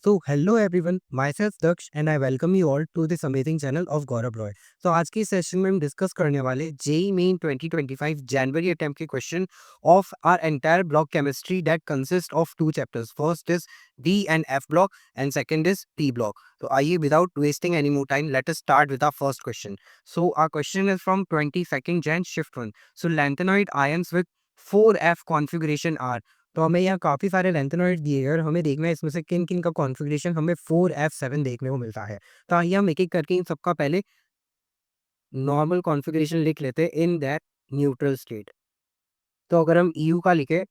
So, hello everyone, myself Daksh and I welcome you all to this amazing channel of Gaurav Roy. तो आज की session में हम discuss करने वाले जेई मेन 2025 जनवरी अटेम्प्ट के question of our entire block chemistry that consist of two chapters. First is D and F block and second is P block. तो आइए without wasting any more time let us start with our first question. So our question is from 22nd Jan shift 1. So lanthanide ions with 4f configuration are. तो हमें यहाँ काफ़ी सारे lanthanoid दिए गए और हमें देखना है इसमें से किन किन का कॉन्फ़िगरेशन हमें 4f7 देखने को मिलता है. तो आइए हम एक-एक करके इन सबका पहले नॉर्मल कॉन्फ़िगरेशन लिख लेते हैं इन दैट न्यूट्रल स्टेट. तो अगर हम EU का लिखें,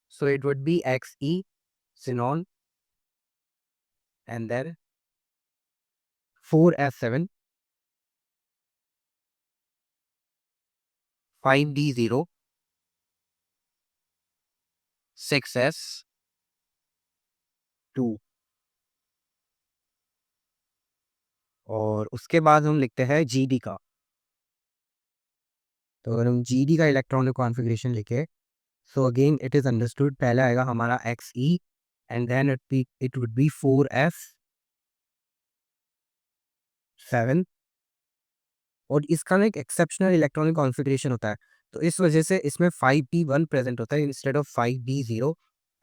so it would be Xe xenon and then 4f7 5d0 6s2 और उसके बाद हम लिखते हैं GD का. तो अगर हम GD का इलेक्ट्रॉनिक कॉन्फ़िगरेशन लिखें, so again it is understood पहला आएगा हमारा Xe and then it would be 4f7 और इसका ना एक एक्सेप्शनल इलेक्ट्रॉनिक कॉन्फ़िगरेशन होता है. तो इस वजह से इसमें 5d1 प्रेजेंट होता है इंस्टेड ऑफ 5d0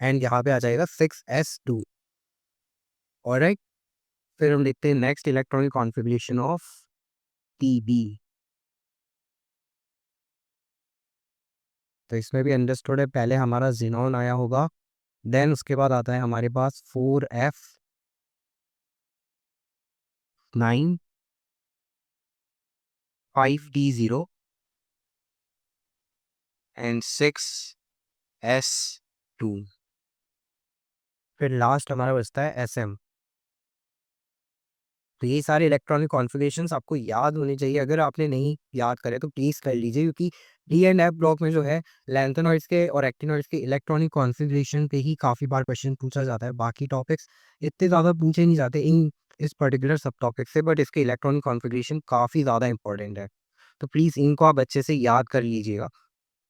एंड यहाँ पे आ जाएगा 6s2. ऑलराइट, फिर हम लिखते हैं next electronic configuration of Tb. तो इसमें भी अंडरस्टूड है पहले हमारा ज़ीनॉन आया होगा, देन उसके बाद आता है हमारे पास 4f9 5d0 एंड 6s2. फिर लास्ट हमारा बचता है Sm. तो ये सारे इलेक्ट्रॉनिक कॉन्फ़िगरेशंस आपको याद होने चाहिए. अगर आपने नहीं याद करे तो प्लीज़ कर लीजिए, क्योंकि डी एंड एफ ब्लॉक में जो है लैंथेनॉइड्स के और एक्टिनॉइड्स के इलेक्ट्रॉनिक कॉन्फ़िगरेशन पे ही काफ़ी बार क्वेश्चन पूछा जाता है. बाकी टॉपिक्स इतने ज़्यादा पूछे नहीं जाते इन इस पर्टिकुलर सब टॉपिक से, बट इसके इलेक्ट्रॉनिक कॉन्फ़िगरेशन काफ़ी ज़्यादा इंपॉर्टेंट है. तो प्लीज़ इनको आप अच्छे से याद कर लीजिएगा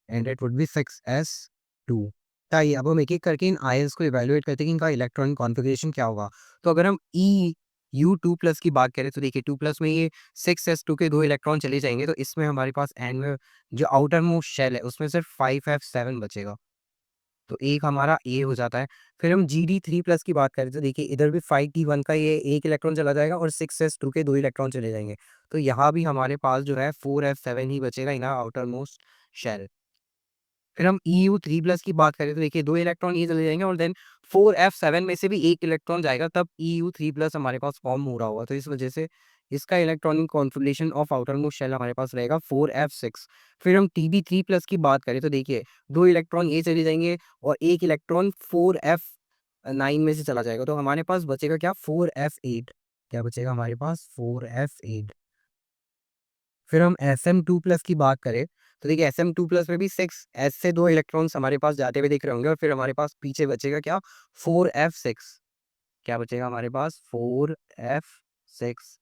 and it would B 6s2. आइए अब हम एक-एक करके इन आयंस को इवैल्यूएट करते हैं कि इनका इलेक्ट्रॉनिक कॉन्फ़िगरेशन क्या होगा. तो अगर हम EU2+ की बात करें तो देखिए 2+ में ये 6s2 के 2 इलेक्ट्रॉन चले जाएँगे, तो इसमें हमारे पास एंड में जो आउटर मोस्ट शेल है उसमें सिर्फ 5f7 बचेगा. तो एक हमारा ए हो जाता है. फिर हम GD3+ की बात करें तो देखिए इधर भी 5d1 का ये 1 इलेक्ट्रॉन चला जाएगा और 6s2 के 2 इलेक्ट्रॉन चले जाएँगे. तो यहाँ भी हमारे पास जो है 4f7 ही बचेगा in our outer most shell. फिर हम EU3+ की बात करें तो देखिए 2 इलेक्ट्रॉन ये चले जाएँगे और देन 4f7 में से भी 1 इलेक्ट्रॉन जाएगा, तब EU3+ हमारे पास फॉर्म हो रहा होगा. तो इस वजह से इसका electronic configuration of outer most shell हमारे पास रहेगा 4f6. फिर हम TB3+ की बात करें तो देखिए 2 इलेक्ट्रॉन ये चले जाएँगे और 1 इलेक्ट्रॉन 4f9 में से चला जाएगा. तो हमारे पास बचेगा क्या 4f8. क्या बचेगा हमारे पास 4f8. फिर हम Sm2+ की बात करें तो देखिए Sm2+ में भी 6 S से 2 इलेक्ट्रॉन्स हमारे पास जाते हुए दिख रहे होंगे और फिर हमारे पास पीछे बचेगा क्या 4f6. क्या बचेगा हमारे पास 4f6.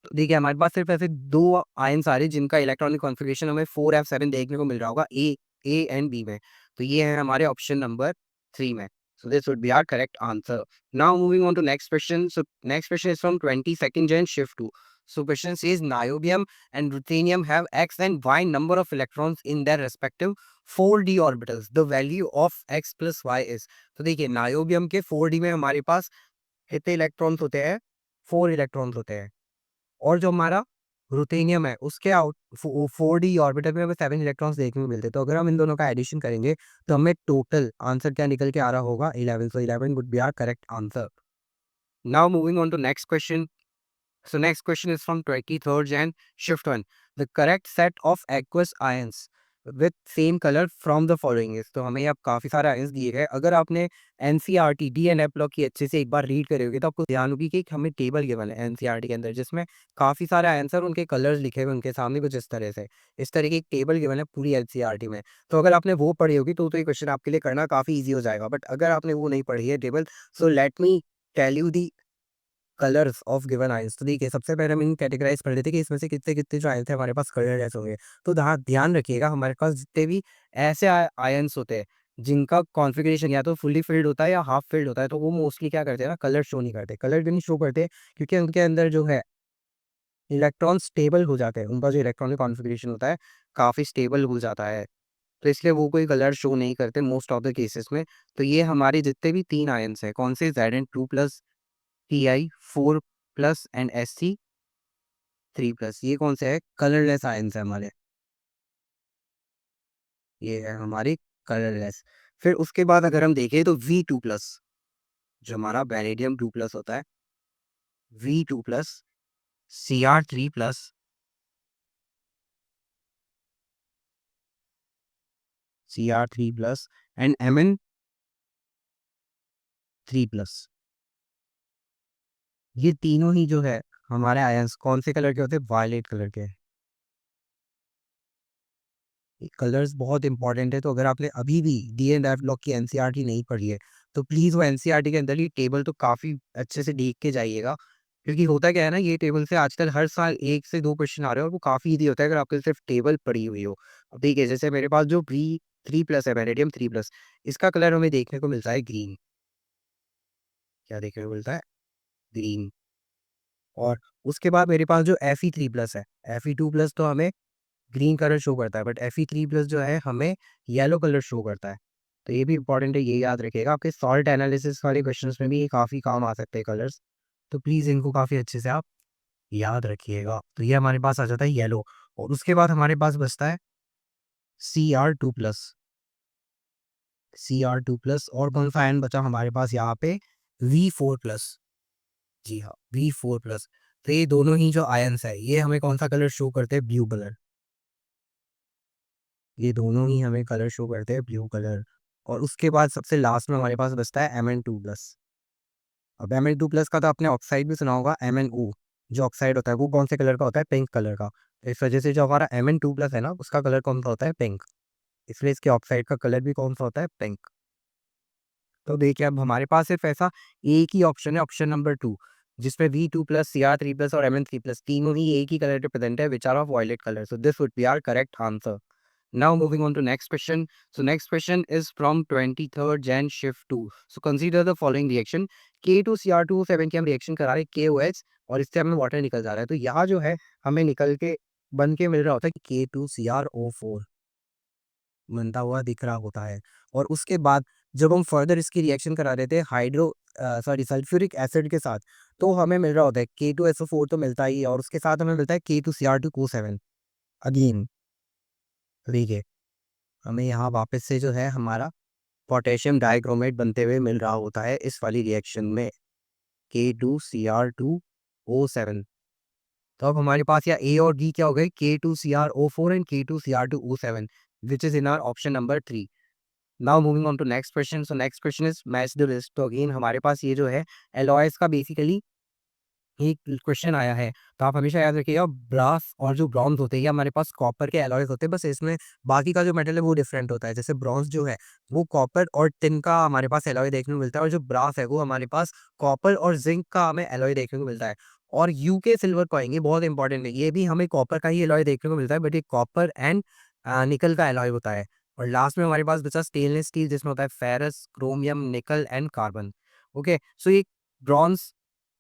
तो देखिए हमारे पास सिर्फ ऐसे 2 आयन्स आ रहे हैं जिनका इलेक्ट्रॉनिक कॉन्फ़िगरेशन हमें 4f7 देखने को मिल रहा होगा ए एंड बी में. तो ये है हमारे ऑप्शन नंबर 3 में. So this would be our correct answer. Now moving on to next question. So next question is from 22nd Jan shift 2. So question says niobium and ruthenium have x and y number of electrons in their respective 4d orbitals. The value of x plus y is. तो देखिए niobium के 4d में हमारे पास कितने electrons होते हैं 4 electrons होते हैं और जो हमारा रुथेनियम है उसके आउट 4d ऑर्बिटल में हमें 7 इलेक्ट्रॉन्स देखने को मिलते हैं. तो अगर हम इन दोनों का एडिशन करेंगे तो हमें टोटल आंसर क्या निकल के आ रहा होगा 11. So 11 would be our correct answer. Now moving on to next question. So next question is from 23rd Jan shift 1. The correct set of aqueous ions with same color from the following is. तो हमें अब काफ़ी सारे ions दिए गए. अगर आपने NCERT D and F block की अच्छे से एक बार रीड करे होगे तो आपको ध्यान होगी कि एक हमें टेबल गिवन है NCERT के अंदर जिसमें काफ़ी सारे आयंस और उनके कलर्स लिखे हुए उनके सामने कुछ इस तरह से. इस तरह की एक टेबल गिवन है पूरी NCERT में. तो अगर आपने वो पढ़ी होगी तो ये क्वेश्चन आपके लिए करना काफ़ी ईजी हो जाएगा. बट अगर आपने वो नहीं पढ़ी है table, so let me tell you the colours of given ions. तो देखिए सबसे पहले हम इन कैटेगराइज कर लेते हैं कि इसमें से कितने-कितने जो आयंस हैं हमारे पास कलर ऐसे होंगे. तो ध्यान रखिएगा हमारे पास जितने भी ऐसे आयंस होते हैं जिनका कॉन्फ़िगरेशन या तो फुल्ली फ़िल्ड होता है या हाफ़ फ़िल्ड होता है, तो वो मोस्टली क्या करते हैं ना, कलर शो नहीं करते। कलर क्यों नहीं शो करते? क्योंकि उनके अंदर जो है इलेक्ट्रॉन स्टेबल हो जाते हैं। उनका जो इलेक्ट्रॉनिक कॉन्फ़िगरेशन होता है, काफ़ी स्टेबल हो जाता है। तो इसलिए वो कोई कलर शो नहीं करते मोस्ट ऑफ द केसेस में। तो ये हमारे जितने भी 3 आयन्स हैं, कौन से? Zn2+, Ti4+ एंड Sc3+, ये कौन से हैं? कलरलेस आयन्स हैं हमारे। ये है हमारी कलरलेस। फिर उसके बाद अगर हम देखें तो V2+, जो हमारा वेनेडियम 2+ होता है, V2+, Cr3+, Cr3+ and Mn3+। ये तीनों ही जो है हमारे आयन्स कौन से कलर के होते हैं? वायलेट कलर के। कलर्स बहुत इंपॉर्टेंट है, तो अगर आपने अभी भी डी एंड एफ ब्लॉक की एनसीईआरटी नहीं पढ़ी है, तो प्लीज़ वो एनसीईआरटी के अंदर ये टेबल तो काफ़ी अच्छे से देख के जाइएगा। क्योंकि होता क्या है ना, ये टेबल से आजकल हर साल 1 से 2 क्वेश्चन आ रहे हैं, और वो काफ़ी ईज़ी होता है अगर आपके सिर्फ टेबल पढ़ी हुई हो। अब देखिए, जैसे मेरे पास जो V3+ है, वेनेडियम 3+, इसका कलर हमें देखने को मिलता है ग्रीन। क्या देखने को मिलता है? ग्रीन। और उसके बाद मेरे पास जो Fe3+ है, Fe2+ तो हमें ग्रीन कलर शो करता है, बट Fe3+ जो है हमें येलो कलर शो करता है। तो ये भी इंपॉर्टेंट है, ये याद रखिएगा। आपके सॉल्ट एनालिसिस वाले क्वेश्चंस में भी ये काफ़ी काम आ सकते हैं कलर्स। तो प्लीज़ इनको काफ़ी अच्छे से आप याद रखिएगा। तो ये हमारे पास आ जाता है येलो, और उसके बाद हमारे पास बचता है Cr2+। Cr2+ और कौन सा आयन बचा हमारे पास यहाँ पे? V4+। जी हाँ, V4+। तो ये दोनों ही जो आयन्स है, ये हमें कौन सा कलर शो करते हैं? Blue colour. ये दोनों ही हमें कलर शो करते हैं ब्लू कलर। और उसके बाद सबसे लास्ट में हमारे पास बचता है Mn2+। अब Mn2+ का तो आपने ऑक्साइड भी सुना होगा, MnO, जो ऑक्साइड होता है वो कौन से कलर का होता है? पिंक कलर का। तो इस वजह से जो हमारा Mn2+ है ना, उसका कलर कौन सा होता है? पिंक। इसलिए इसके ऑक्साइड का कलर भी कौन सा होता है? पिंक। तो देखिए, अब हमारे पास सिर्फ ऐसा एक ही ऑप्शन है, ऑप्शन नंबर 2, जिसमें V2+, Cr3+ और Mn3+ तीनों ही एक ही कलर रिप्रेजेंट है, which are of violet colour. So this would be our correct answer. Now moving on to next question. So next question is from 23rd Jan shift 2. So consider the following reaction. K2Cr2O7 की हम reaction करा रहे हैं KOH, और इससे हमें water निकल जा रहा है। तो यहाँ जो है हमें निकल के बन के मिल रहा होता है कि K2Cr O4 बनता हुआ दिख रहा होता है। और उसके बाद जब हम फर्दर इसकी रिएक्शन करा रहे थे सल्फ्यूरिक एसिड के साथ, तो हमें मिल रहा होता है K2SO4 तो मिलता ही है, और उसके साथ हमें मिलता है K2Cr2O7 अगेन। देखिए, हमें यहाँ वापस से जो है हमारा पोटेशियम डाइक्रोमेट बनते हुए मिल रहा होता है इस वाली रिएक्शन में, K2Cr2O7। तो अब हमारे पास या ए और डी क्या हो गए? K2Cr O4 and K2Cr2O7, which is in our option number 3। Now moving on to next question. So next question is match the list. तो अगेन हमारे पास ये जो है एलॉयज का बेसिकली एक क्वेश्चन आया है। तो आप हमेशा याद रखिएगा, ब्रास और जो ब्रॉन्ज होते हैं ये हमारे पास कॉपर के एलॉयज होते हैं, बस इसमें बाकी का जो मेटल है वो डिफरेंट होता है। जैसे ब्रॉन्ज जो है वो कॉपर और टिन का हमारे पास एलॉय देखने को मिलता है, और जो ब्रास है वो हमारे पास कॉपर और जिंक का हमें एलॉय देखने को मिलता है। और यूके सिल्वर कॉइन, ये बहुत इंपॉर्टेंट है, ये भी हमें कॉपर का ही एलॉय देखने को मिलता है, बट ये कॉपर एंड निकल का एलॉय होता है। और लास्ट में हमारे पास बचा स्टेनलेस स्टील, जिसमें होता है ferrous, chromium, nickel and carbon. Okay, so ये ब्रॉन्ज,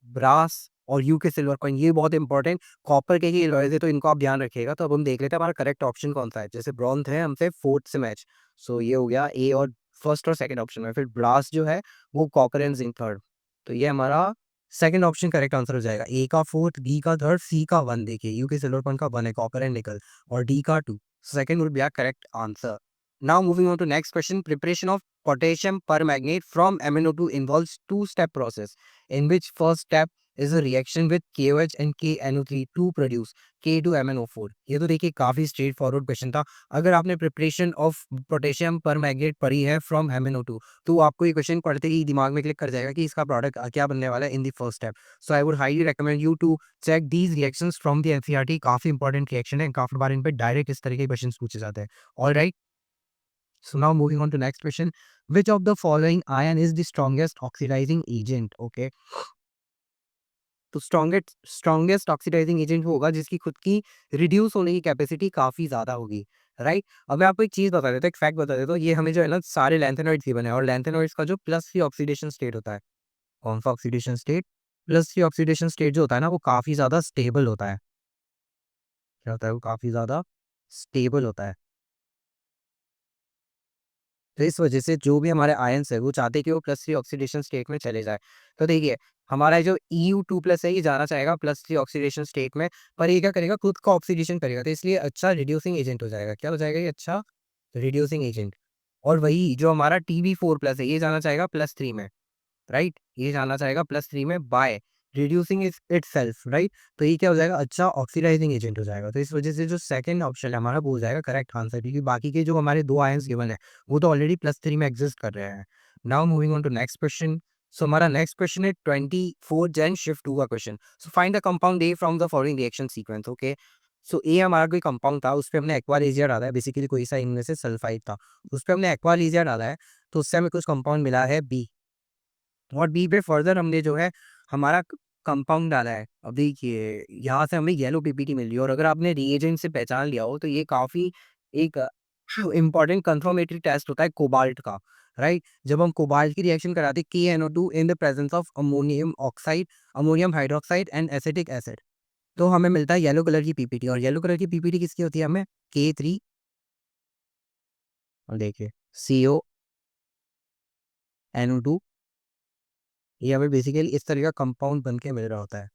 ब्रास और यूके सिल्वर कॉइन, ये बहुत इंपॉर्टेंट कॉपर के ही एलॉयज है, तो इनको आप ध्यान रखिएगा। तो अब हम देख लेते हैं हमारा करेक्ट ऑप्शन कौन सा है। जैसे ब्रॉन्ज है हमसे फोर्थ से मैच, सो ये हो गया ए और फर्स्ट और सेकंड ऑप्शन में। फिर ब्रास जो है वो कॉपर एंड जिंक थर्ड, तो ये हमारा सेकंड ऑप्शन करेक्ट आंसर हो जाएगा। ए का फोर्थ, बी का थर्ड, सी का वन। देखिए, यूके सिल्वर कॉइन का वन है, कॉपर एंड निकल, और डी का two. Second would be our correct answer. Now moving on to next question. Preparation of potassium permanganate from MnO2 involves two-step process, in which first step is a reaction with KOH and KNO3 to produce K2MnO4। ये तो देखिए काफी straight forward question था। अगर आपने preparation of potassium permanganate पढ़ी है from MnO2, तो आपको ये क्वेश्चन पढ़ते ही दिमाग में क्लिक कर जाएगा कि इसका प्रोडक्ट क्या बनने वाला है in the first step. So I would highly recommend you to check these reactions from the NCERT. काफी इंपॉर्टेंट रिएक्शन है, काफी बार इन पे डायरेक्ट इस तरह के क्वेश्चन पूछे जाते हैं। All right, so now moving on to next question. Which of the following ion is the strongest oxidizing agent? Okay. तो स्ट्रॉन्गेस्ट ऑक्सीडाइजिंग एजेंट वो होगा जिसकी खुद की रिड्यूस होने की कैपेसिटी काफ़ी ज़्यादा होगी। राइट? अब मैं आपको एक चीज़ बता देता हूँ, एक फैक्ट बता देता हूँ, ये हमें जो है ना सारे लैंथेनॉइड्स गिवन है और लैंथेनॉइड्स का जो +3 ऑक्सीडेशन स्टेट होता है, कौन-सा ऑक्सीडेशन स्टेट? +3 ऑक्सीडेशन स्टेट जो होता है ना, वो काफ़ी ज़्यादा स्टेबल होता है। क्या होता है? वो काफ़ी ज़्यादा स्टेबल होता है। तो इस वजह से जो भी हमारे आयन्स है, वो चाहते हैं कि वो +3 ऑक्सीडेशन स्टेट में चले जाएँ। तो देखिए, हमारा जो EU2+ है, ये जाना चाहेगा +3 ऑक्सीडेशन स्टेट में, पर ये क्या करेगा? खुद का ऑक्सीडेशन करेगा, तो इसलिए अच्छा रिड्यूसिंग एजेंट हो जाएगा। क्या हो जाएगा ये? अच्छा रिड्यूसिंग एजेंट। और वही जो हमारा TB4+ है, ये जाना चाहेगा +3 में। राइट? ये जाना चाहेगा +3 में बाय रिड्यूसिंग इटसेल्फ, राइट? तो ये क्या हो जाएगा? अच्छा ऑक्सीडाइजिंग एजेंट हो जाएगा। तो इस वजह से जो सेकंड ऑप्शन है हमारा, वो हो जाएगा करेक्ट आंसर, क्योंकि बाकी के जो हमारे 2 आयन्स गिवन है, वो तो ऑलरेडी +3 में एग्जिस्ट कर रहे हैं। Now moving on to next question. So हमारा नेक्स्ट क्वेश्चन है 24 जेन शिफ्ट 2 का question. So find the compound A from the following reaction sequence. Okay, so A हमारा कोई कंपाउंड था, उसपे हमने एक्वा डाला है, बेसिकली कोई सा इनमें से सल्फाइड था, उसपे हमने एक्वा डाला है, तो उससे हमें कुछ कंपाउंड मिला है बी। और बी पे फर्दर हमने जो है हमारा कंपाउंड डाला है। अब देखिए, यहाँ से हमें येलो पीपीटी मिल रही है और अगर आपने रिएजेंट से पहचान लिया हो, तो ये काफ़ी एक इम्पॉर्टेंट कंफर्मेटरी टेस्ट होता है कोबाल्ट का, राइट? जब हम कोबाल्ट की रिएक्शन कराते हैं KNO2 in the presence of ammonium oxide, ammonium hydroxide and acetic acid, तो हमें मिलता है येलो कलर की पीपीटी। और येलो कलर की पीपीटी किसकी होती है? हमें K3, और देखिए CONO2, ये हमें बेसिकली इस तरह का कंपाउंड बन के मिल रहा होता है।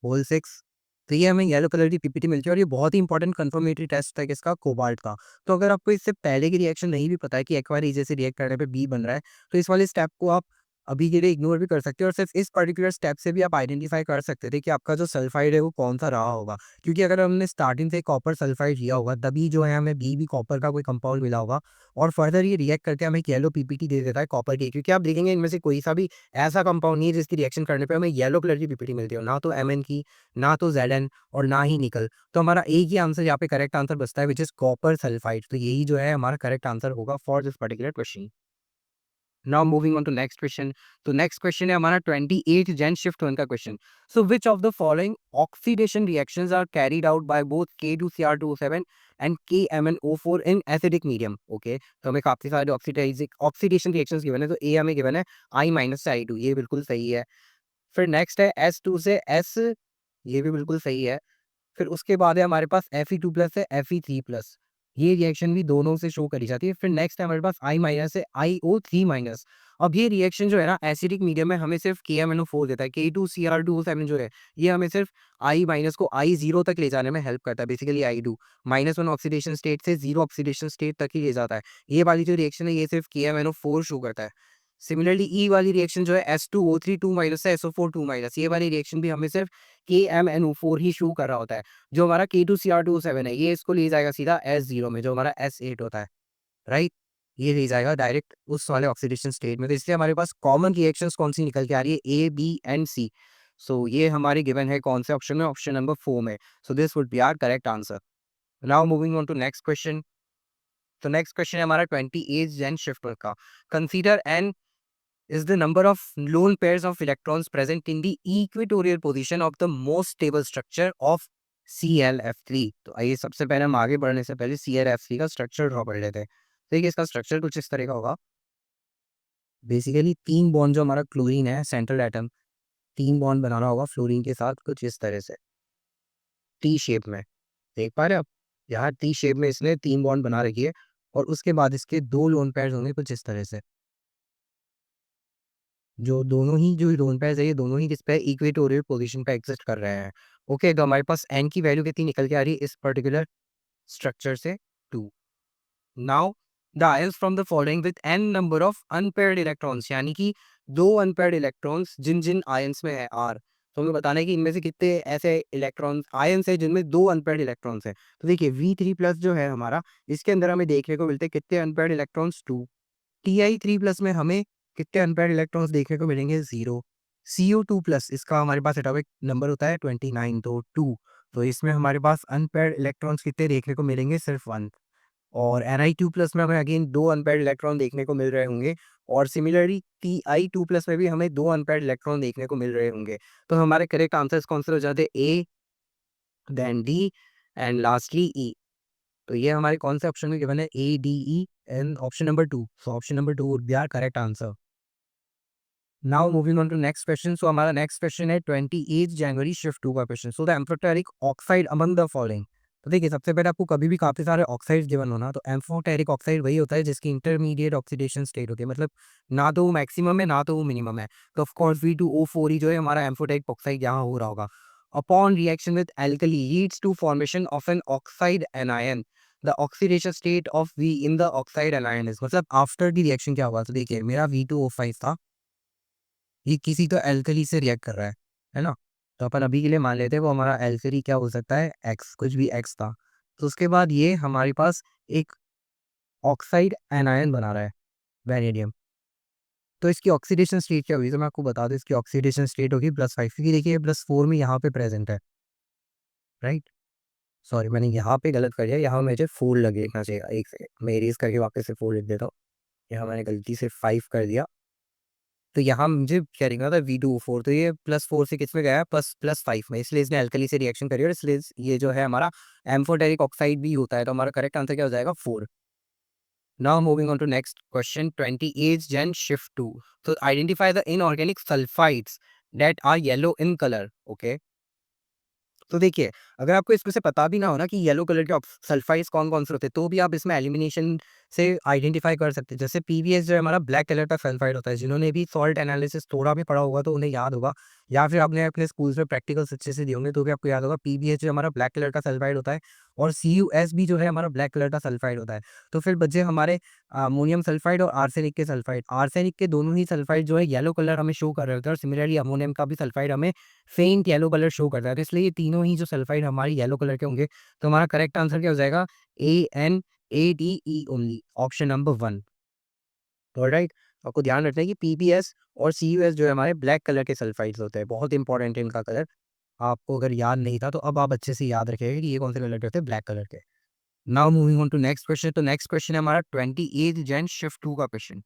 होल 6, तो ये हमें येलो कलर की पीपीटी मिलती है और ये बहुत ही इंपॉर्टेंट कंफर्मेटरी टेस्ट है किसका? कोबाल्ट का। तो अगर आपको इससे पहले की रिएक्शन नहीं भी पता है कि एक्वा रीजे से रिएक्ट करने पे बी बन रहा है, तो इस वाले स्टेप को आप अभी के लिए इग्नोर भी कर सकते हो और सिर्फ इस पर्टिकुलर स्टेप से भी आप आइडेंटिफाई कर सकते थे कि आपका जो सल्फाइड है वो कौन सा रहा होगा। क्योंकि अगर हमने स्टार्टिंग से कॉपर सल्फाइड लिया होगा, तभी जो है हमें बी भी कॉपर का कोई कंपाउंड मिला होगा और फर्दर ये रिएक्ट करके हमें एक येलो पीपीटी दे देता है कॉपर की। क्योंकि आप देखेंगे इनमें से कोई सा भी ऐसा कंपाउंड नहीं है जिसकी रिएक्शन करने पे हमें येलो कलर की पीपीटी मिलती हो, ना तो Mn की, ना तो Zn और ना ही निकल। तो हमारा एक ही आंसर यहाँ पे करेक्ट आंसर बचता है, व्हिच इज़ कॉपर सल्फाइड। तो यही जो है हमारा करेक्ट आंसर होगा for this particular question. Now moving on to next question. तो नेक्स्ट क्वेश्चन है हमारा 28 जेन शिफ्ट 1 का question. So which of the following oxidation reactions are carried out by both K2Cr2O7 and KMnO4 in acidic medium? Okay, तो हमें काफी सारे oxidising oxidation reactions given है, तो ए हमें गिवन है I- से I2, ये बिल्कुल सही है। फिर नेक्स्ट है S2 से S, ये भी बिल्कुल सही है। फिर उसके बाद है हमारे पास Fe2+ है, Fe3+, ये रिएक्शन भी दोनों से शो करी जाती है। फिर नेक्स्ट है हमारे पास I- है, IO3-। अब ये रिएक्शन जो है ना एसिडिक मीडियम में हमें सिर्फ KMnO4 देता है, K2Cr2O7 जो है ये हमें सिर्फ I- को I0 तक ले जाने में हेल्प करता है, बेसिकली I2 -1 ऑक्सीडेशन स्टेट से 0 ऑक्सीडेशन स्टेट तक ही ले जाता है। ये वाली जो रिएक्शन है ये सिर्फ KMnO4 शो करता है। सिमिलरली ई वाली रिएक्शन जो है S2O3 2- से SO4 2-, ये वाली रिएक्शन भी हमें सिर्फ KMnO4 ही शो कर रहा होता है। जो हमारा K2Cr2O7 है, ये इसको ले जाएगा सीधा S0 में, जो हमारा S8 होता है, राइट? ये ले जाएगा डायरेक्ट उस वाले ऑक्सीडेशन स्टेट में। तो इसलिए हमारे पास कॉमन रिएक्शंस कौन-सी निकल के आ रही है? ए, बी एंड सी। सो ये हमारी गिवन है कौन से ऑप्शन में? ऑप्शन नंबर 4 में। So this would be our correct answer. Now moving on to next question. तो नेक्स्ट क्वेश्चन है हमारा 28 जेन शिफ्टर का। Consider N is the number of lone pairs of electrons present in the equatorial position of the most stable structure of ClF3। तो आइए सबसे पहले हम आगे बढ़ने से पहले ClF3 का स्ट्रक्चर ड्रॉ कर लेते हैं। देखिए इसका स्ट्रक्चर कुछ इस तरह का होगा। बेसिकली 3 बॉन्ड जो हमारा क्लोरीन है सेंट्रल एटम, 3 बॉन्ड बनाना होगा फ्लोरीन के साथ कुछ इस तरह से टी शेप में। देख पा रहे हैं आप? यहाँ टी शेप में इसने 3 बॉन्ड बना रखी है और उसके बाद इसके 2 लोन पेयर्स होंगे कुछ इस तरह से। जो दोनों ही जो लोन पेयर्स है, ये दोनों ही किस पे इक्वेटोरियल पोजीशन पे एग्जिस्ट कर रहे हैं। ओके, तो हमारे पास एन की वैल्यू कितनी निकल के आ रही है इस पर्टिकुलर स्ट्रक्चर से? 2। Now the ions from the following with N number of unpaired electrons, यानी कि 2 अनपेयर्ड इलेक्ट्रॉन्स जिन जिन आयंस में है आर, तो हमें बताना है कि इनमें से कितने ऐसे इलेक्ट्रॉन्स आयंस है जिनमें 2 अनपेयर्ड इलेक्ट्रॉन्स हैं। तो देखिए V3+ जो है हमारा, इसके अंदर हमें देखने को मिलते हैं कितने अनपेयर्ड इलेक्ट्रॉन्स? 2। Ti3+ में हमें कितने अनपेयर्ड इलेक्ट्रॉन्स देखने को मिलेंगे? 0। CO2+, इसका हमारे पास एटॉमिक नंबर होता है 29, तो 2। तो इसमें हमारे पास अनपेयर्ड इलेक्ट्रॉन्स कितने देखने को मिलेंगे? सिर्फ 1। और Ni2+ में हमें अगेन 2 अनपेयर्ड इलेक्ट्रॉन देखने को मिल रहे होंगे और सिमिलरली Ti2+ में भी हमें 2 अनपेयर्ड इलेक्ट्रॉन देखने को मिल रहे होंगे। तो हमारे करेक्ट आंसर्स कौन से हो जाते हैं? A, then D and lastly E. तो ये हमारे कौन से ऑप्शन में गिवन है? A, D, E and option number 2। So option number 2 would be our correct answer. Now moving on to next question. So हमारा नेक्स्ट क्वेश्चन है 28 जनवरी शिफ्ट 2 का question. So the amphoteric oxide among the following. तो देखिए, सबसे पहले आपको कभी भी काफी सारे ऑक्साइड गिवन होना, तो एम्फोटेरिक ऑक्साइड वही होता है जिसकी इंटरमीडिएट ऑक्सीडेशन स्टेट होती है, मतलब ना तो वो मैक्सिमम है ना तो वो मिनिमम है। तो ऑफ कोर्स V2O4 ही जो है हमारा एम्फोटेरिक ऑक्साइड यहाँ हो रहा होगा। Upon reaction with alkali leads to formation of an oxide anion, the oxidation state of V in the oxide anion is, मतलब आफ्टर दी रिएक्शन क्या होगा। तो देखिए, मेरा V2O5 था, ये किसी तो एल्कली से रिएक्ट कर रहा है ना? तो अपन अभी के लिए मान लेते हैं वो हमारा एल्कली क्या हो सकता है, एक्स, कुछ भी एक्स था। तो उसके बाद ये हमारे पास एक ऑक्साइड एनायन बना रहा है, वैनेडियम। तो इसकी ऑक्सीडेशन स्टेट क्या होगी, तो मैं आपको बता दूं, इसकी ऑक्सीडेशन स्टेट होगी +5, क्योंकि देखिए +4 में यहाँ पे प्रेजेंट है, राइट? सॉरी, मैंने यहाँ पे गलत कर दिया, यहाँ मुझे 4 लगे लिखना चाहिए। एक सेकंड, मैं इरेज करके वापस से 4 लिख देता हूँ। यहाँ मैंने गलती से 5 कर दिया। तो यहाँ मुझे क्या लिखना था, V2O4, तो ये +4 से किस में गया है, +5 में, इसलिए इसने अल्कली से रिएक्शन करी और इसलिए ये जो है हमारा एम्फोटेरिक ऑक्साइड भी होता है। तो हमारा करेक्ट आंसर क्या हो जाएगा, 4। Now moving on to next question 28 Gen shift 2। तो identify the inorganic sulphides that are yellow in colour. Okay, तो देखिए, अगर आपको इसमें से पता भी ना हो ना कि येलो कलर के सल्फाइड्स कौन-कौन से होते हैं, तो भी आप इसमें एलिमिनेशन से आइडेंटिफाई कर सकते हैं। जैसे पीवीएस जो है हमारा ब्लैक कलर का सल्फाइड होता है। जिन्होंने भी सॉल्ट एनालिसिस थोड़ा भी पढ़ा होगा तो उन्हें याद होगा, या फिर आपने अपने स्कूल्स में प्रैक्टिकल्स अच्छे से दिए होंगे तो भी आपको याद होगा, पीवीएस जो हमारा ब्लैक कलर का सल्फाइड होता है और सीयूएस भी जो है हमारा ब्लैक कलर का सल्फाइड होता है। तो फिर बचे हमारे अमोनियम सल्फाइड और आर्सेनिक के सल्फाइड। आर्सेनिक के दोनों ही सल्फाइड जो है येलो कलर हमें शो कर रहे होते हैं और सिमिलरली अमोनियम का भी सल्फाइड हमें फेंट येलो कलर शो करता है। तो इसलिए ये तीनों ही जो सल्फाइड हमारी येलो कलर के होंगे। तो हमारा करेक्ट आंसर क्या हो जाएगा, ANADE only, option number 1। Alright, आपको ध्यान रखना है कि पीबीएस और सीयूएस जो है हमारे ब्लैक कलर के सल्फाइड्स होते हैं। बहुत इंपॉर्टेंट है इनका कलर। आपको अगर याद नहीं था तो अब आप अच्छे से याद रखेंगे कि ये कौन से कलर के होते हैं, ब्लैक कलर के। Now moving on to next question. तो नेक्स्ट क्वेश्चन है हमारा 28 Gen शिफ्ट 2 का question,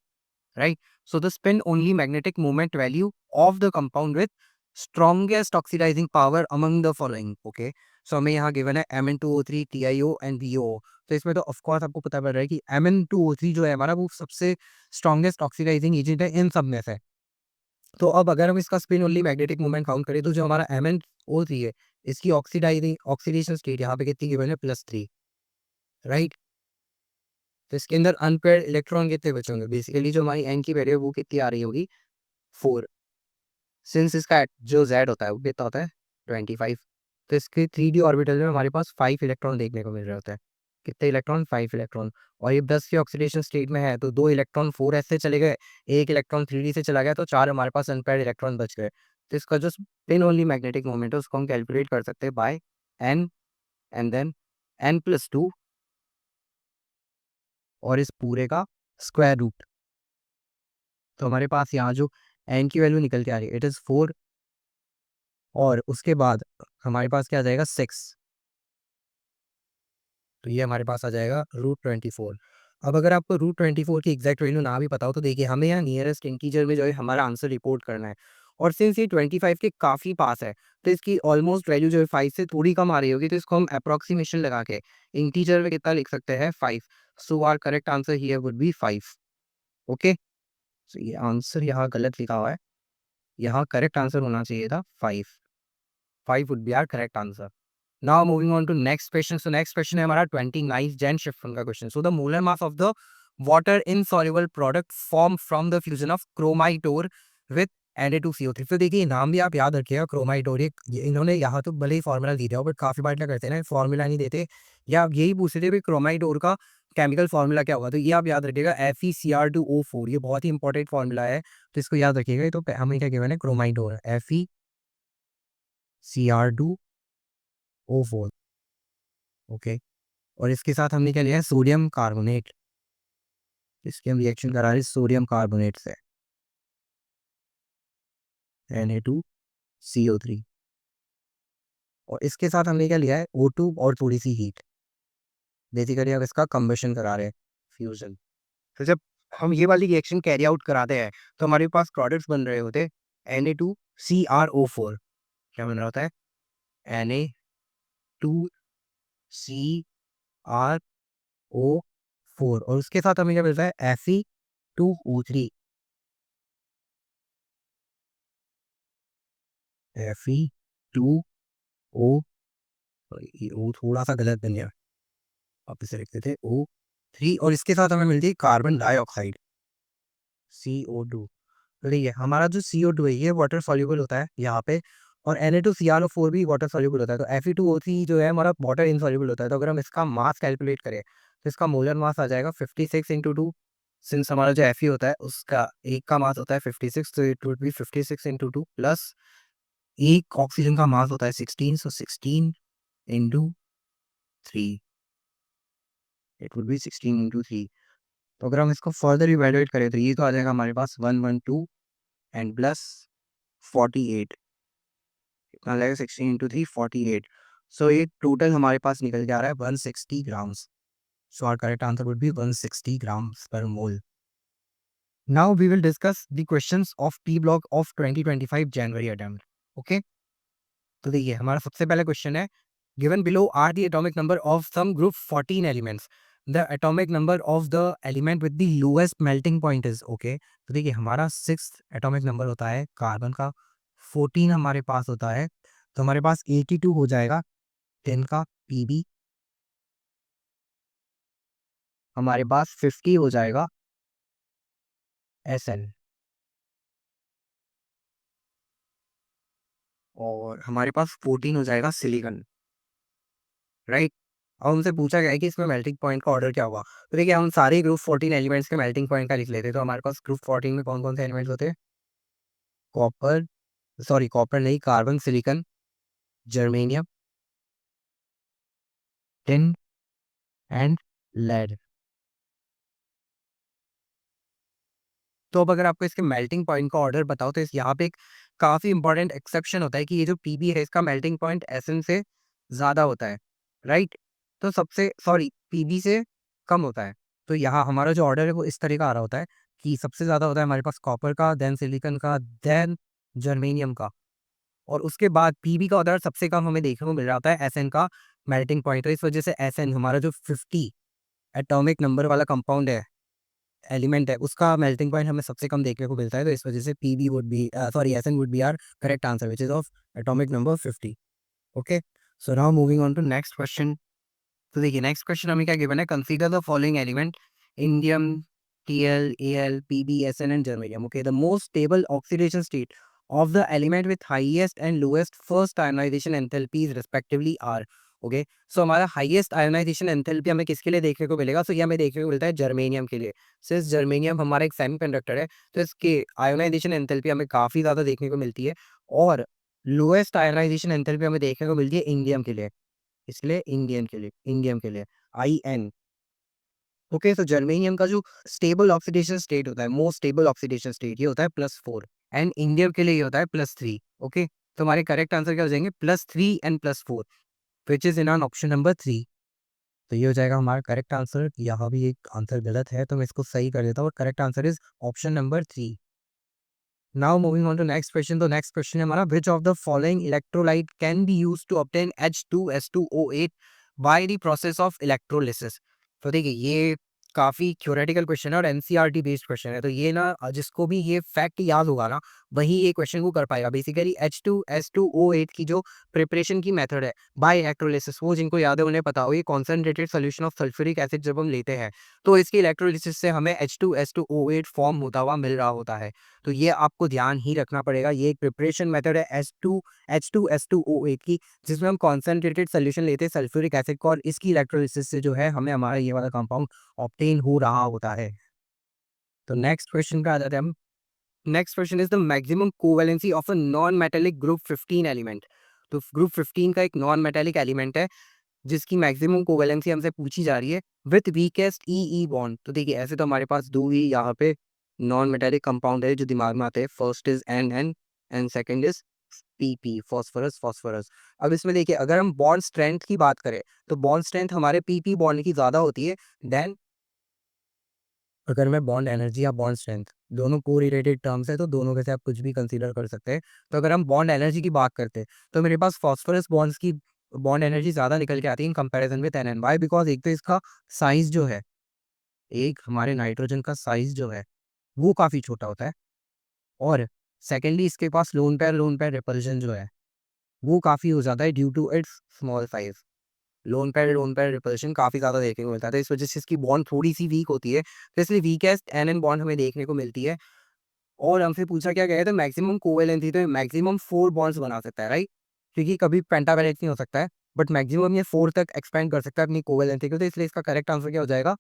right? So the spin only magnetic moment value of the compound with strongest oxidizing power among the following. Okay, so हमें यहाँ given है Mn2O3, TiO and BOO। तो इसमें तो ऑफ कोर्स आपको पता पड़ रहा है कि Mn2O3 जो है हमारा वो सबसे स्ट्रॉन्गेस्ट ऑक्सीडाइजिंग एजेंट है इन सब में से। तो अब अगर हम इसका spin only magnetic moment count करें तो जो हमारा Mn2O3 है, इसकी ऑक्सीडाइजिंग ऑक्सीडेशन स्टेट यहाँ पे कितनी गिवन है, +3, राइट? तो इसके अंदर अनपेयर्ड इलेक्ट्रॉन कितने बचेंगे, बेसिकली जो हमारी एन की वैल्यू है वो कितनी आ रही होगी, 4। सिंस इसका जो Z होता है वो कितना होता है, 25। तो इसके 3D ऑर्बिटल में हमारे पास 5 इलेक्ट्रॉन देखने को मिल रहे होते हैं। कितने इलेक्ट्रॉन, 5 इलेक्ट्रॉन। और ये 10 के ऑक्सीडेशन स्टेट में है तो 2 इलेक्ट्रॉन 4s से चले गए, 1 इलेक्ट्रॉन 3D से चला गया, तो 4 हमारे पास अनपेयर्ड इलेक्ट्रॉन बच गए। तो इसका जो स्पिन ओनली मैग्नेटिक मोमेंट है उसको हम कैलकुलेट कर सकते हैं bye n and then n+2 और इस पूरे का स्क्वायर रूट। तो हमारे पास यहाँ जो n की वैल्यू निकल के आ रही है, इट इज़ 4 और उसके बाद हमारे पास क्या आ जाएगा, 6। तो ये हमारे पास आ जाएगा √24। अब अगर आपको √24 की एग्जैक्ट वैल्यू ना भी पता हो तो देखिए, हमें यहाँ नियरेस्ट इंटीजर में जो है हमारा आंसर रिपोर्ट करना है। और सिंस ये 25 के काफ़ी पास है तो इसकी ऑलमोस्ट वैल्यू जो है 5 से थोड़ी कम आ रही होगी, तो इसको हम अप्रोक्सीमेशन लगा के इंटीजर में कितना लिख सकते हैं, 5। So our correct answer here would be 5। Okay, so ये आंसर यहाँ गलत लिखा हुआ है, यहाँ करेक्ट आंसर होना चाहिए था 5। 5 would be our correct answer. Now moving on to next question. So next question है हमारा 29 Gen Shiffrin का question. So the molar mass of the water insoluble product formed from the fusion of chromitor with Na2CO3। तो देखिए, नाम भी आप याद रखिएगा, क्रोमाइटोर। इन्होंने यहाँ तो भले ही फॉर्मूला दी था बट काफी बार क्या करते हैं ना, फॉर्मूला नहीं देते, या आप यही पूछ रहे थे क्रोमाइटोर का केमिकल फॉर्मूला क्या होगा। तो ये आप याद रखिएगा, FeCr2O4। ये बहुत ही इंपॉर्टेंट फॉर्मूला है, तो इसको याद रखिएगा। तो हमें क्या कहना है, क्रोमाइटोर FeCr2O4। ओके, और इसके साथ हमने क्या लिया है, सोडियम कार्बोनेट। इसके हम रिएक्शन करा रहे हैं सोडियम कार्बोनेट से, Na2CO3। और इसके साथ हमने क्या लिया है, O2 और थोड़ी सी हीट। बेसिकली अब इसका कंबशन करा रहे हैं, फ्यूजन। तो जब हम ये वाली रिएक्शन कैरी आउट कराते हैं तो हमारे पास प्रोडक्ट्स बन रहे होते हैं Na2CrO4। क्या बन रहा होता है, Na2CrO4। Fe2O4 और उसके साथ हमें क्या मिलता है Fe2O3 Fe2O ये O थोड़ा सा गलत बन गया, वापस से लिखते थे O3 और इसके साथ हमें मिलती है कार्बन डाइऑक्साइड CO2। तो देखिए हमारा जो CO2 है ये वाटर सॉल्युबल होता है यहाँ पे और Na2CrO4 भी वाटर सॉल्युबल होता है। तो Fe2O3 जो है हमारा वाटर इनसॉल्युबल होता है। तो अगर हम इसका मास कैलकुलेट करें तो इसका मोलर मास आ जाएगा 56 इंटू 2। सिंस हमारा जो Fe होता है उसका एक का मास होता है 56, तो it would B 56 into 2 plus एक ऑक्सीजन का मास होता है 16, सो 16 into 3, it would B 16 into 3। तो अगर हम इसको फर्दर इवेल्युएट करें तो ये तो आ जाएगा हमारे पास 112 एंड प्लस 48, कितना आ जाएगा 16 इंटू 3 48। सो ये टोटल हमारे पास निकल के आ रहा है 160 grams. So our correct answer would be 160 grams per mole. Now we will discuss the questions of P block of 2025 January attempt. Okay, तो देखिए हमारा सबसे पहला क्वेश्चन है given below are the atomic number of some group 14 elements, the atomic number of the element with the lowest melting point is. Okay, तो देखिए हमारा 6th atomic number होता है कार्बन का, 14 हमारे पास होता है, तो हमारे पास 82 हो जाएगा 10 का पीबी, हमारे पास 50 हो जाएगा एसएन और हमारे पास 14 हो जाएगा सिलिकॉन, राइट। और उनसे पूछा गया है कि इसमें मेल्टिंग पॉइंट का ऑर्डर क्या होगा। तो देखिए हम सारे ग्रुप 14 एलिमेंट्स के मेल्टिंग पॉइंट का लिख लेते हैं। तो हमारे पास ग्रुप 14 में कौन कौन से एलिमेंट्स होते हैं, कॉपर, सॉरी कॉपर नहीं, carbon, silicon, germanium, tin and lead. तो अब अगर आपको इसके मेल्टिंग पॉइंट का ऑर्डर बताओ तो इस यहाँ पे एक काफ़ी इंपॉर्टेंट एक्सेप्शन होता है कि ये जो पीबी है इसका मेल्टिंग पॉइंट एसएन से ज़्यादा होता है, राइट। तो सबसे सॉरी पीबी से कम होता है। तो यहाँ हमारा जो ऑर्डर है वो इस तरह का आ रहा होता है कि सबसे ज़्यादा होता है हमारे पास कॉपर का, देन सिलिकॉन का, देन जर्मेनियम का, और उसके बाद पीबी का ऑर्डर सबसे कम हमें देखने को मिल रहा होता है एसएन का मेल्टिंग पॉइंट। तो इस वजह से एसएन हमारा जो 50 एटॉमिक नंबर वाला कंपाउंड है, एलिमेंट है, उसका मेल्टिंग पॉइंट हमें सबसे कम देखने को मिलता है। तो इस वजह से PB would be sorry SN would be our correct answer which is of atomic number 50। Okay, so now moving on to next question. तो देखिए नेक्स्ट क्वेश्चन हमें क्या गिवन है, consider the following element indium, TL, AL, PB, SN and germanium. Okay, the most stable oxidation state of the element with highest and lowest first ionization enthalpies respectively are। Okay, so हमारा highest ionisation enthalpy हमें किसके लिए देखने को मिलेगा, सो ये हमें देखने को मिलता है जर्मेनियम के लिए। सिंस जर्मेनियम हमारा एक सेमीकंडक्टर है तो इसके आयोनाइजेशन एंथैल्पी हमें काफ़ी ज़्यादा देखने को मिलती है और लोएस्ट आयोनाइजेशन एंथैल्पी हमें देखने को मिलती है इंडियम के लिए, इसलिए इंडियम के लिए IN। ओके, सो जर्मेनियम का जो स्टेबल ऑक्सीडेशन स्टेट होता है, मोस्ट स्टेबल ऑक्सीडेशन स्टेट, ये होता है +4 एंड इंडियम के लिए ये होता है +3। ओके, तो हमारे करेक्ट आंसर क्या हो जाएंगे, +3 and +4 which is in on option number 3। तो ये हो जाएगा हमारा करेक्ट आंसर। यहाँ भी एक आंसर गलत है तो मैं इसको सही कर देता हूँ और correct answer is option number 3। Now moving on to next question. तो नेक्स्ट क्वेश्चन है हमारा, which of the following electrolyte can be used to obtain H2S2O8 by the process of electrolysis. तो देखिए ये काफी थ्योरेटिकल क्वेश्चन है और NCERT based question है। तो ये ना जिसको भी ये फैक्ट याद होगा ना वही ये क्वेश्चन को कर पाएगा। बेसिकली H2S2O8 की जो प्रिपरेशन की मेथड है बाय इलेक्ट्रोलिसिस, वो जिनको याद है उन्हें पता हो, ये concentrated solution of sulphuric acid जब हम लेते हैं तो इसकी इलेक्ट्रोलिसिस से हमें H2S2O8 फॉर्म होता हुआ मिल रहा होता है। तो ये आपको ध्यान ही रखना पड़ेगा। ये एक प्रिपरेशन मेथड है H2S2O8 की, जिसमें हम कॉन्सेंट्रेटेड सोल्यूशन लेते हैं सल्फ्यूरिक एसिड को और इसकी इलेक्ट्रोलिसिस से जो है हमें हमारा ये वाला कंपाउंड ऑब्टेन हो रहा होता है। तो नेक्स्ट क्वेश्चन पे आ जाते हैं हम। Next question is the maximum covalency of a non metallic group 15 element. तो ग्रुप 15 का एक नॉन मेटालिक एलिमेंट है जिसकी मैक्सिमम कोवैलेंसी हमसे पूछी जा रही है विथ वीकेस्ट ई बॉन्ड। तो देखिए ऐसे तो हमारे पास दो ही यहाँ पे नॉन मेटालिक कंपाउंड है जो दिमाग में आते हैं, first is an and second is PP, phosphorus phosphorus. अब इसमें देखिए अगर हम बॉन्ड स्ट्रेंथ की बात करें तो बॉन्ड स्ट्रेंथ हमारे पीपी बॉन्ड की ज्यादा होती है देन अगर मैं बॉन्ड एनर्जी या बॉन्ड स्ट्रेंथ, दोनों को रिलेटेड टर्म्स है तो दोनों के से आप कुछ भी कंसीडर कर सकते हैं। तो अगर हम बॉन्ड एनर्जी की बात करते हैं तो मेरे पास फॉस्फोरस बॉन्ड्स की बॉन्ड एनर्जी ज़्यादा निकल के आती है in comparison with NN. Why? Because एक तो इसका साइज़ जो है, एक हमारे नाइट्रोजन का साइज़ जो है, वो काफ़ी छोटा होता है और सेकेंडली इसके पास लोन पेयर रिपल्शन जो है, वो काफ़ी हो जाता है due to its small size. Lone pair repulsion काफ़ी ज़्यादा देखने को मिलता है, तो इस वजह से इसकी बॉन्ड थोड़ी-सी वीक होती है, तो इसलिए वीकेस्ट एनएन बॉन्ड हमें देखने को मिलती है। और हमसे पूछा क्या गया है, तो मैक्सिमम कोवैलेंसी तो मैक्सिमम 4 बॉन्ड्स बना सकता है, राइट? क्योंकि कभी पेंटावैलेंट नहीं हो सकता है, बट मैक्सिमम ये 4 तक एक्सपेंड कर सकता है अपनी कोवैलेंसी को, तो इसलिए इसका करेक्ट आंसर क्या हो जाएगा?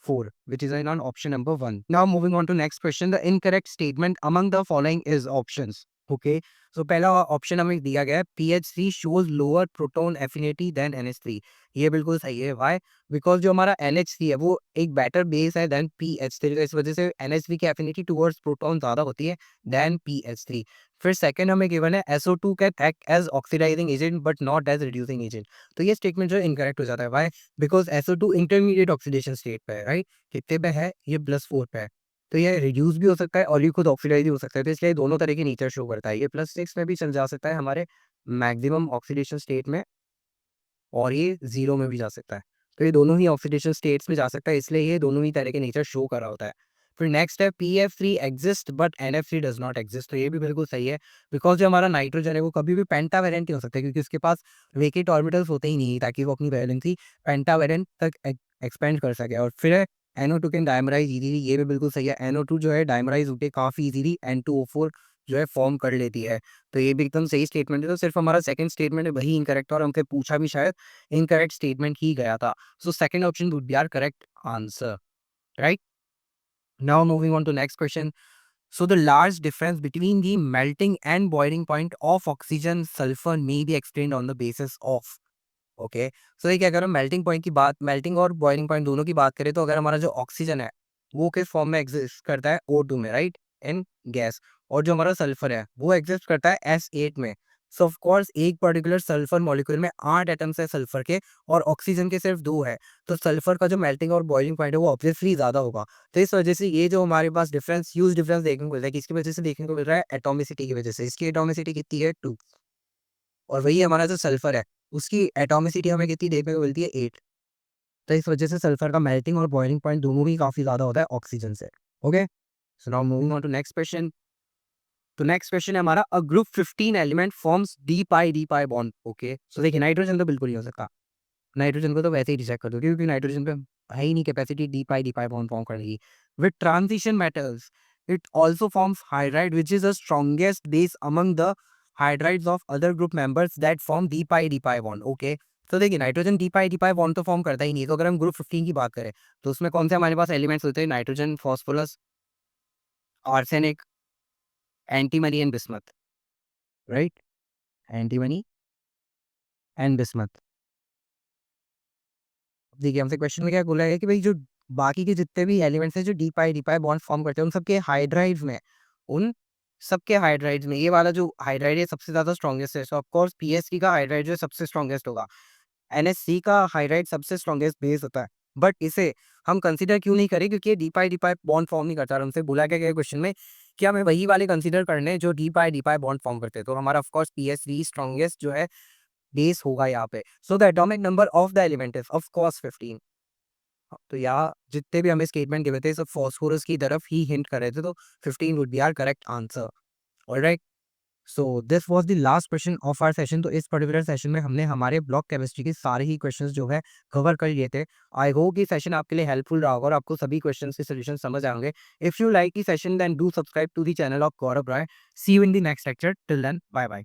4, which is in on option number 1. Now moving on to next question. The incorrect statement among the following is options. Okay. So पहला ऑप्शन हमें दिया गया है PH3 shows lower proton affinity than NH3. ये बिल्कुल सही है। Why? Because जो हमारा NH3 है वो एक better base है than PH3, तो इस वजह से NH3 की affinity towards proton ज़्यादा होती है than PH3। फिर सेकंड हमें गिवन है SO2 can act as oxidising agent but not as reducing agent. तो ये स्टेटमेंट जो है इनकरेक्ट हो जाता है। Why? Because SO2 intermediate oxidation state पे है, राइट? कितने पे है? ये +4 पे है। तो ये रिड्यूस भी हो सकता है और ये खुद ऑक्सीडाइज़ भी हो सकता है। तो इसलिए दोनों तरह के नेचर शो करता है। ये +6 में भी चल जा सकता है हमारे मैक्सिमम ऑक्सीडेशन स्टेट में और ये 0 में भी जा सकता है। तो ये दोनों ही ऑक्सीडेशन स्टेट्स में जा सकता है, इसलिए ये दोनों ही तरह के नेचर शो कर रहा होता है। फिर नेक्स्ट है PF3 exist but NF3 does not exist, तो ये भी बिल्कुल सही है। बिकॉज़ जो हमारा नाइट्रोजन है वो कभी भी पेंटावैलेंट नहीं हो सकता, क्योंकि उसके पास वेकेट ऑर्बिटल्स होते ही नहीं ताकि वो अपनी वैलेंसी पेंटावैलेंट तक एक्सपेंड कर सके। और फिर है NO2 कैन डायमराइज़ इज़िली, ये भी बिल्कुल सही है। NO2 जो है डायमराइज़ होके काफ़ी इज़िली N2O4 जो है फॉर्म कर लेती है। तो ये भी एकदम सही स्टेटमेंट है, तो सिर्फ हमारा सेकंड स्टेटमेंट है वही इनकरेक्ट है और हमसे पूछा भी शायद इनकरेक्ट स्टेटमेंट ही गया था। So second option would be our correct answer, right? Now moving on to next question. So the large difference between the melting and boiling point of oxygen sulfur may be explained on the basis of, okay. So देखिए, अगर हम melting point की बात, melting और boiling point दोनों की बात करें, तो अगर हमारा जो ऑक्सीजन है वो किस फॉर्म में एग्जिस्ट करता है? O2 में, राइट? इन गैस। और जो हमारा सल्फर है वो एग्जिस्ट करता है S8 में। सो ऑफ कोर्स एक पर्टिकुलर सल्फर मॉलिक्यूल में 8 एटम्स है सल्फर के और ऑक्सीजन के सिर्फ 2 है। तो सल्फर का जो मेल्टिंग और बॉइलिंग पॉइंट है वो ऑब्वियसली ज्यादा होगा। तो इस वजह से ये जो हमारे पास डिफरेंस, ह्यूज डिफरेंस देखने को मिल रहा है, किसकी वजह से देखने को मिल रहा है? एटोमिसिटी की वजह से। इसकी एटोमिसिटी कितनी है? 2। और वही हमारा जो सल्फर है, उसकी एटॉमिसिटी हमें कितनी देखने को मिलती है? 8। तो इस वजह से सल्फर का मेल्टिंग और बॉइलिंग पॉइंट दोनों ही काफ़ी ज़्यादा होता है ऑक्सीजन से। Okay? So now moving on to next question. तो नेक्स्ट क्वेश्चन है हमारा, a group 15 element forms d pi bond. Okay? So देखिए, नाइट्रोजन तो बिल्कुल नहीं हो सकता। नाइट्रोजन को तो वैसे ही रिजेक्ट कर दो, क्योंकि नाइट्रोजन पे है ही नहीं capacity D pi bond form करने की। With transition metals it also forms hydride which is the strongest base among the hydrides of other group members that form D pi bond. Okay, तो देखिए, nitrogen D pi bond तो form करता ही नहीं है। तो अगर हम ग्रुप 15 की बात करें, तो उसमें कौन से हमारे पास एलिमेंट्स होते हैं? Nitrogen, phosphorus, arsenic, antimony and bismuth, right? Antimony and bismuth. देखिए, हमसे क्वेश्चन में क्या बोला है कि भाई जो बाकी के जितने भी एलिमेंट्स हैं जो डी पाई बॉन्ड फॉर्म करते हैं, उन सबके हाइड्राइड्स में, उन सबके हाइड्राइड्स में ये वाला जो हाइड्राइड है सबसे ज़्यादा स्ट्रॉन्गेस्ट है। सो ऑफ कोर्स पीएसपी का हाइड्राइड जो है सबसे स्ट्रॉन्गेस्ट होगा। एनएससी का हाइड्राइड सबसे स्ट्रॉन्गेस्ट बेस होता है। बट इसे हम कंसीडर क्यों नहीं करें? क्योंकि ये डी पाई बॉन्ड फॉर्म नहीं करता। और हमसे बोला क्या गया क्वेश्चन में कि हमें वही वाले कंसीडर करने हैं जो डी पाई बॉन्ड फॉर्म करते हैं। तो हमारा ऑफ कोर्स पीएसवी स्ट्रॉन्गेस्ट जो है बेस होगा यहाँ पे। So the atomic number of the element is of course 15। तो यहाँ जितने भी हमें स्टेटमेंट दिए थे सब फास्फोरस की तरफ ही हिंट कर रहे थे, तो 15 would be our correct answer. Alright, so this was the last question of our session. तो इस पर्टिकुलर सेशन में हमने हमारे ब्लॉक केमिस्ट्री के सारे ही क्वेश्चंस जो है कवर कर लिए थे। आई होप ये सेशन आपके लिए हेल्पफुल रहा होगा और आपको सभी क्वेश्चंस के सॉल्यूशन समझ आएंगे। If you like the session then do subscribe to the channel of Gaurav Rai. See you in the next lecture. Till then, bye bye.